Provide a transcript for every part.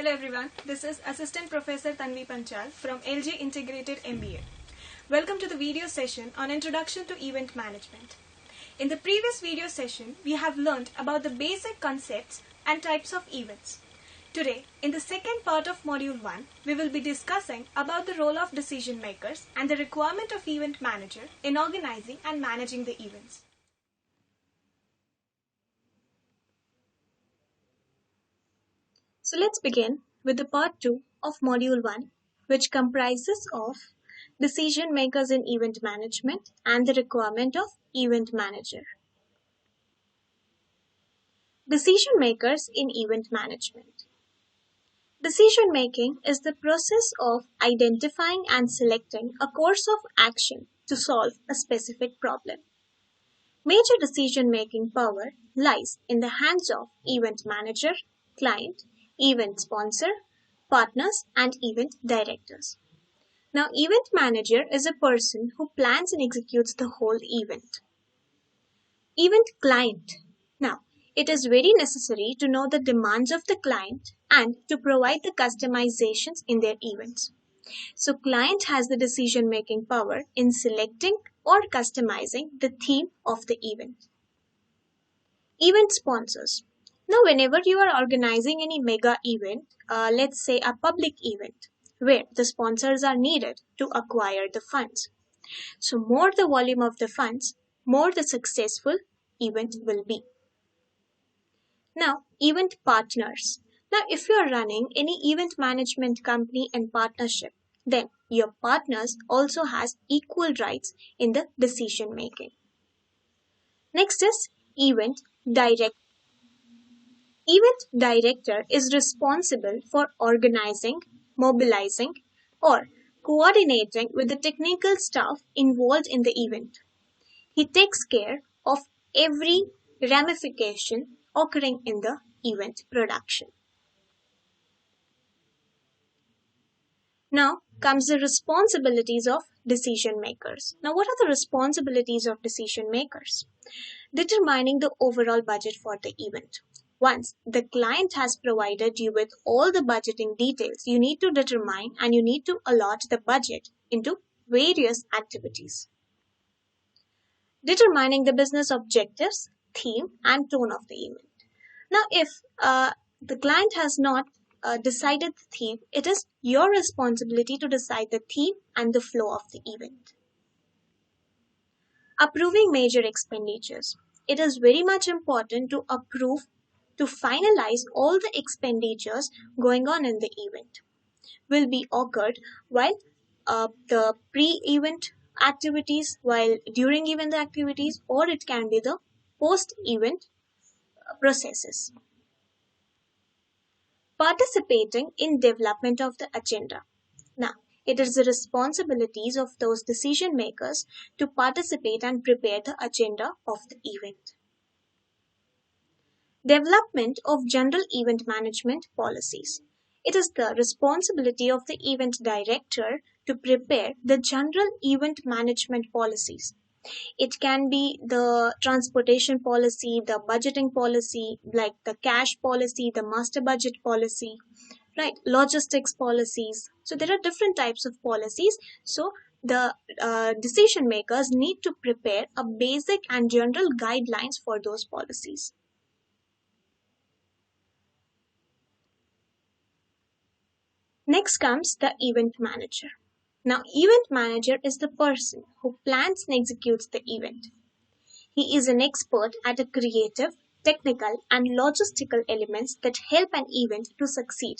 Hello everyone, this is Assistant Professor Tanvi Panchal from LG Integrated MBA. Welcome to the video session on Introduction to Event Management. In the previous video session, we have learned about the basic concepts and types of events. Today, in the second part of Module 1, we will be discussing about the role of decision makers and the requirement of event manager in organizing and managing the events. So let's begin with the part 2 of Module 1, which comprises of decision makers in event management and the requirement of event manager. Decision makers in event management. Decision making is the process of identifying and selecting a course of action to solve a specific problem. Major decision making power lies in the hands of event manager, client, event sponsor, partners, and event directors. Now, event manager is a person who plans and executes the whole event. Event client. Now, it is very necessary to know the demands of the client and to provide the customizations in their events. So, client has the decision-making power in selecting or customizing the theme of the event. Event sponsors. Now, whenever you are organizing any mega event, let's say a public event, where the sponsors are needed to acquire the funds. So, more the volume of the funds, more the successful event will be. Now, event partners. Now, if you are running any event management company and partnership, then your partners also has equal rights in the decision making. Next is event director. Event director is responsible for organizing, mobilizing, or coordinating with the technical staff involved in the event. He takes care of every ramification occurring in the event production. Now comes the responsibilities of decision makers. Now, what are the responsibilities of decision makers? Determining the overall budget for the event. Once the client has provided you with all the budgeting details, you need to determine and you need to allot the budget into various activities. Determining the business objectives, theme, and tone of the event. Now, if the client has not decided the theme, it is your responsibility to decide the theme and the flow of the event. Approving major expenditures. It is very much important to approve, to finalize all the expenditures going on in the event. Will be occurred while the pre-event activities, while during event activities, or it can be the post-event processes. Participating in development of the agenda. Now, it is the responsibilities of those decision makers to participate and prepare the agenda of the event. Development of general event management policies. It is the responsibility of the event director to prepare the general event management policies. It can be the transportation policy, the budgeting policy, like the cash policy, the master budget policy, right? Logistics policies. So there are different types of policies. So the decision makers need to prepare a basic and general guidelines for those policies. Next comes the event manager. Now, event manager is the person who plans and executes the event. He is an expert at the creative, technical, and logistical elements that help an event to succeed.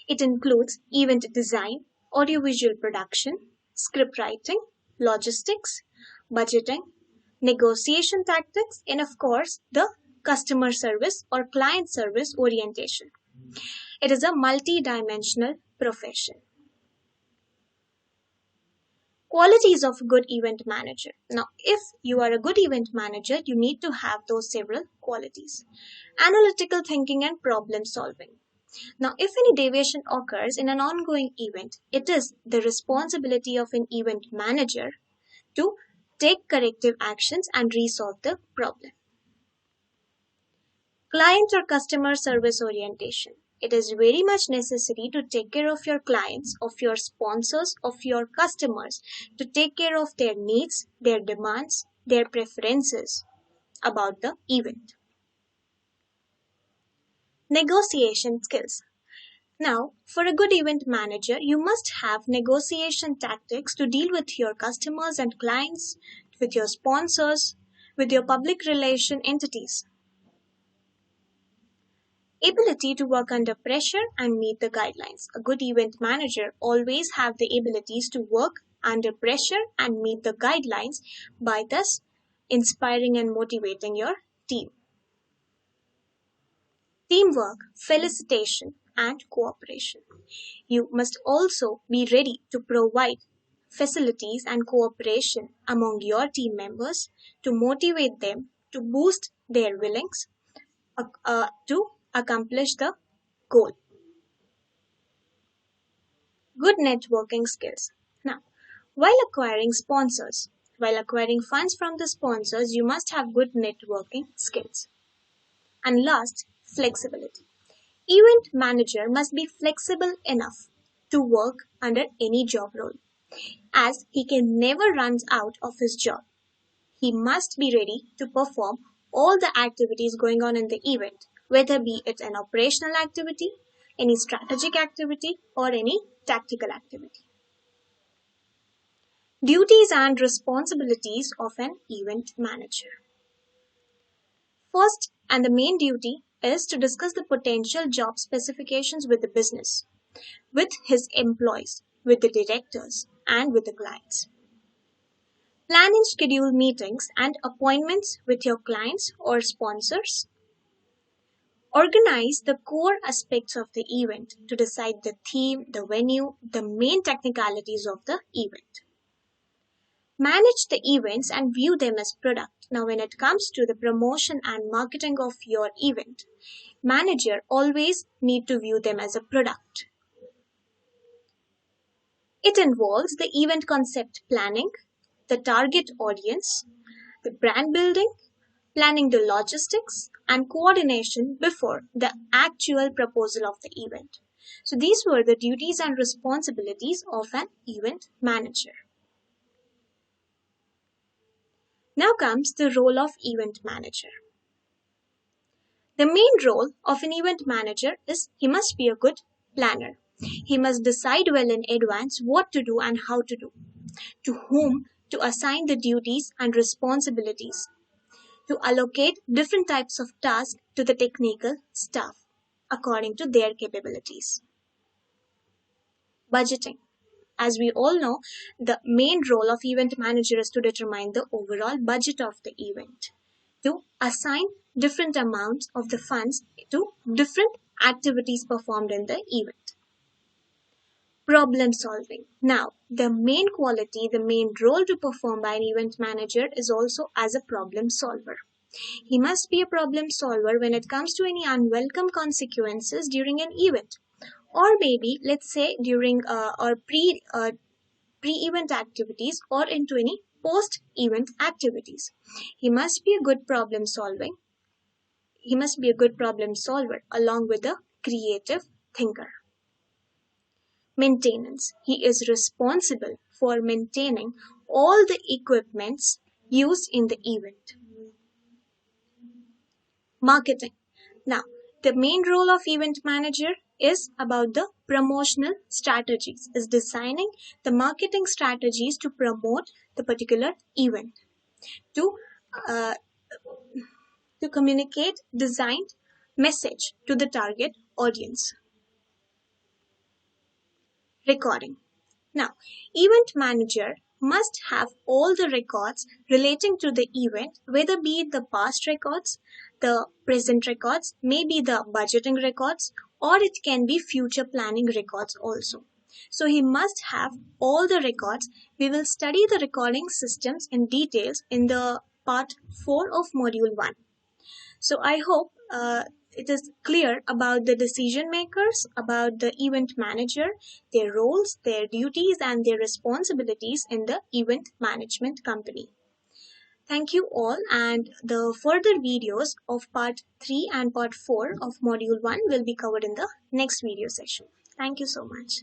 It includes event design, audiovisual production, script writing, logistics, budgeting, negotiation tactics, and of course, the customer service or client service orientation. It is a multi-dimensional profession. Qualities of a good event manager. Now, if you are a good event manager, you need to have those several qualities. Analytical thinking and problem solving. Now, if any deviation occurs in an ongoing event, it is the responsibility of an event manager to take corrective actions and resolve the problem. Client or customer service orientation. It is very much necessary to take care of your clients, of your sponsors, of your customers, to take care of their needs, their demands, their preferences about the event. Negotiation skills. Now, for a good event manager, you must have negotiation tactics to deal with your customers and clients, with your sponsors, with your public relation entities. Ability to work under pressure and meet the guidelines. A good event manager always have the abilities to work under pressure and meet the guidelines, by thus inspiring and motivating your team. Teamwork, felicitation, and cooperation. You must also be ready to provide facilities and cooperation among your team members to motivate them, to boost their willings, to accomplish the goal. Good networking skills. Now, while acquiring funds from the sponsors, you must have good networking skills. And last, flexibility. Event manager must be flexible enough to work under any job role, as he can never run out of his job. He must be ready to perform all the activities going on in the event, whether be it an operational activity, any strategic activity, or any tactical activity. Duties and responsibilities of an event manager. First, and the main duty is to discuss the potential job specifications with the business, with his employees, with the directors, and with the clients. Plan and schedule meetings and appointments with your clients or sponsors. Organize the core aspects of the event to decide the theme, the venue, the main technicalities of the event. Manage the events and view them as product. Now, when it comes to the promotion and marketing of your event, manager always need to view them as a product. It involves the event concept planning, the target audience, the brand building, planning the logistics, and coordination before the actual proposal of the event. So these were the duties and responsibilities of an event manager. Now comes the role of event manager. The main role of an event manager is he must be a good planner. He must decide well in advance what to do and how to do, to whom to assign the duties and responsibilities, to allocate different types of tasks to the technical staff according to their capabilities. Budgeting. As we all know, the main role of event manager is to determine the overall budget of the event, to assign different amounts of the funds to different activities performed in the event. Problem solving. Now, the main quality, the main role to perform by an event manager is also as a problem solver. He must be a problem solver when it comes to any unwelcome consequences during an event, or maybe let's say during or pre-event activities or into any post-event activities. He must be a good problem solving. He must be a good problem solver along with a creative thinker. Maintenance. He is responsible for maintaining all the equipments used in the event. Marketing. Now, the main role of event manager is about the promotional strategies, is designing the marketing strategies to promote the particular event, to communicate designed message to the target audience. Recording. Now, event manager must have all the records relating to the event, whether be it the past records, the present records, maybe the budgeting records, or it can be future planning records also. So he must have all the records. We will study the recording systems in details in the part 4 of module 1. So I hope it is clear about the decision makers, about the event manager, their roles, their duties, and their responsibilities in the event management company. Thank you all, and the further videos of part 3 and part 4 of module 1 will be covered in the next video session. Thank you so much.